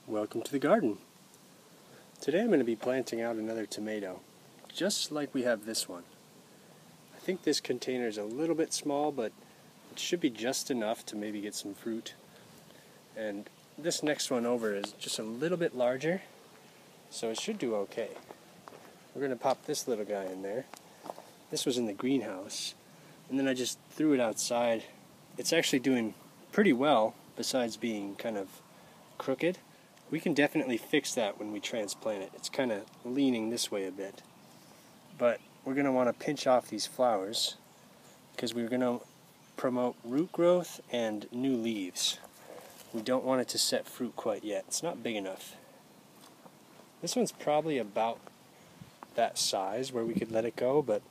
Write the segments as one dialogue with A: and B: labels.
A: Welcome to the garden. Today I'm going to be planting out another tomato, just like we have this one. I think this container is a little bit small, but it should be just enough to maybe get some fruit. And this next one over is just a little bit larger, so it should do okay. We're going to pop this little guy in there. This was in the greenhouse, and then I just threw it outside. It's actually doing pretty well, besides being kind of crooked. We can definitely fix that when we transplant it. It's kind of leaning this way a bit. But we're going to want to pinch off these flowers because we're going to promote root growth and new leaves. We don't want it to set fruit quite yet. It's not big enough. This one's probably about that size where we could let it go, but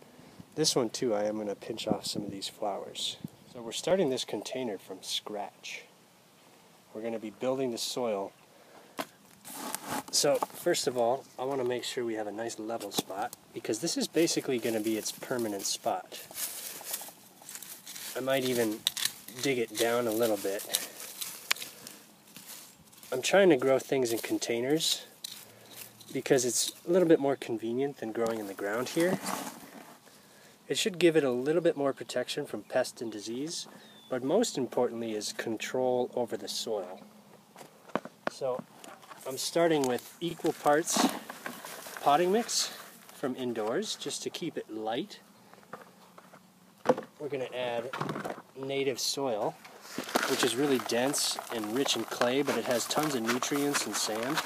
A: this one too, I am going to pinch off some of these flowers. So we're starting this container from scratch. We're going to be building the soil. So first of all, I want to make sure we have a nice level spot, because this is basically going to be its permanent spot. I might even dig it down a little bit. I'm trying to grow things in containers because it's a little bit more convenient than growing in the ground here. It should give it a little bit more protection from pest and disease, but most importantly is control over the soil. So I'm starting with equal parts potting mix from indoors just to keep it light. We're going to add native soil, which is really dense and rich in clay, but it has tons of nutrients and sand.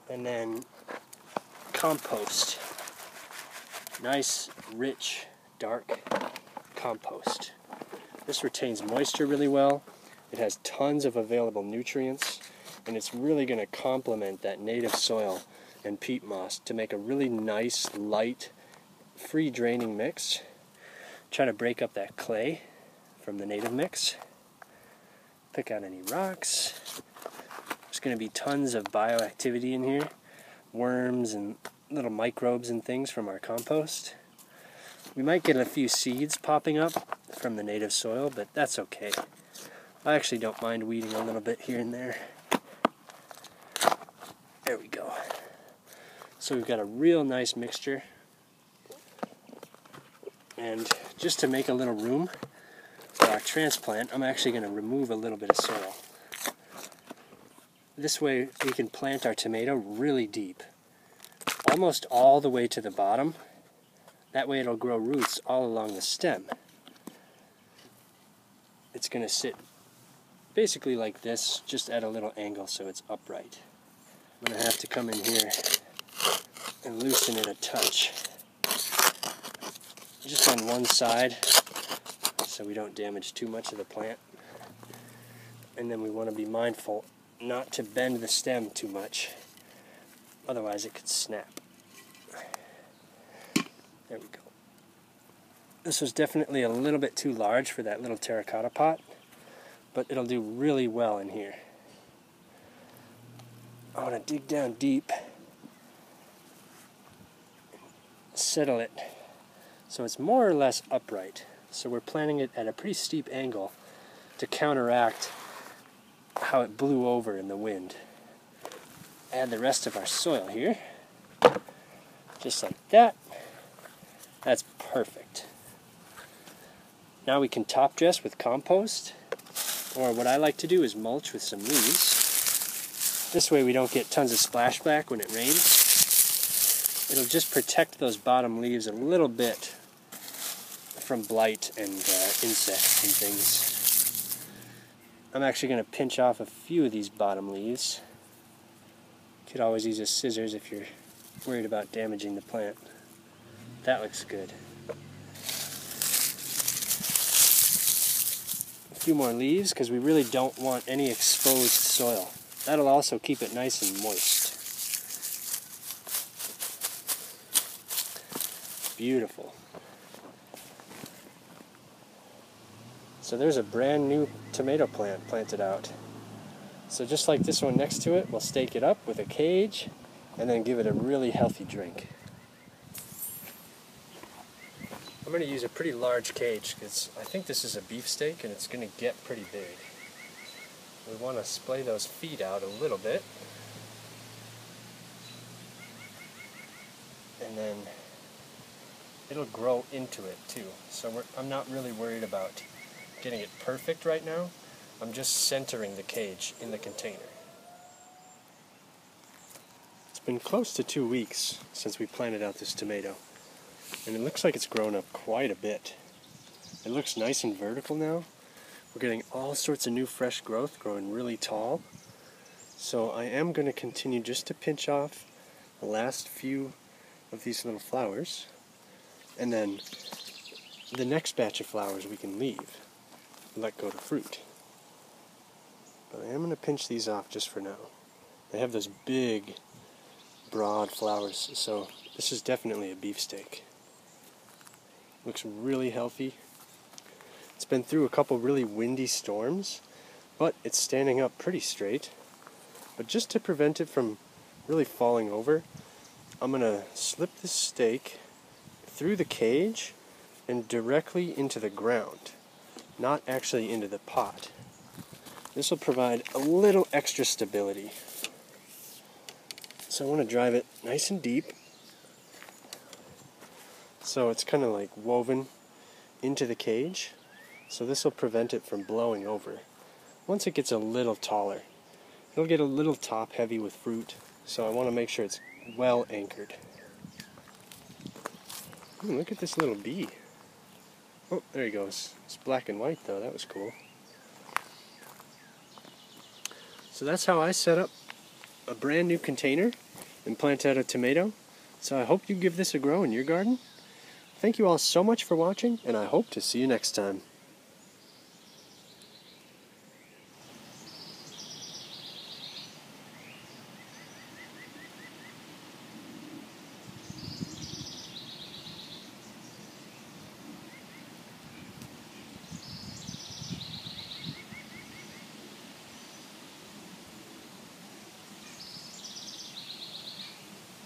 A: And then compost. Nice, rich, dark compost. This retains moisture really well. It has tons of available nutrients, and it's really going to complement that native soil and peat moss to make a really nice, light, free draining mix. Try to break up that clay from the native mix. Pick out any rocks. There's going to be tons of bioactivity in here. Worms and little microbes and things from our compost. We might get a few seeds popping up from the native soil, but that's okay. I actually don't mind weeding a little bit here and there. There we go. So we've got a real nice mixture. And just to make a little room for our transplant, I'm actually going to remove a little bit of soil. This way we can plant our tomato really deep, almost all the way to the bottom. That way it'll grow roots all along the stem. It's going to sit basically like this, just at a little angle so it's upright. I'm going to have to come in here and loosen it a touch. Just on one side, so we don't damage too much of the plant. And then we want to be mindful not to bend the stem too much, otherwise it could snap. There we go. This was definitely a little bit too large for that little terracotta pot, but it'll do really well in here. I want to dig down deep, settle it so it's more or less upright. So we're planting it at a pretty steep angle to counteract how it blew over in the wind. Add the rest of our soil here, just like that. That's perfect. Now we can top dress with compost, or what I like to do is mulch with some leaves. This way we don't get tons of splashback when it rains. It'll just protect those bottom leaves a little bit from blight and insects and things. I'm actually going to pinch off a few of these bottom leaves. You could always use a scissors if you're worried about damaging the plant. That looks good. A few more leaves because we really don't want any exposed soil. That'll also keep it nice and moist. Beautiful. So there's a brand new tomato plant planted out. So just like this one next to it, we'll stake it up with a cage and then give it a really healthy drink. I'm going to use a pretty large cage because I think this is a beefsteak and it's going to get pretty big. We want to splay those feet out a little bit. And then it'll grow into it too. So I'm not really worried about getting it perfect right now. I'm just centering the cage in the container. It's been close to 2 weeks since we planted out this tomato, and it looks like it's grown up quite a bit. It looks nice and vertical now. We're getting all sorts of new fresh growth, growing really tall. So I am going to continue just to pinch off the last few of these little flowers, and then the next batch of flowers we can leave and let go to fruit. But I am going to pinch these off just for now. They have those big, broad flowers, so this is definitely a beefsteak. Looks really healthy. It's been through a couple really windy storms, but it's standing up pretty straight. But just to prevent it from really falling over, I'm going to slip this stake through the cage and directly into the ground, not actually into the pot. This will provide a little extra stability. So I want to drive it nice and deep, so it's kind of like woven into the cage. So this will prevent it from blowing over. Once it gets a little taller, it'll get a little top heavy with fruit, so I want to make sure it's well anchored. Ooh, look at this little bee. Oh, there he goes. It's black and white though, that was cool. So that's how I set up a brand new container and plant out a tomato. So I hope you give this a go in your garden. Thank you all so much for watching, and I hope to see you next time.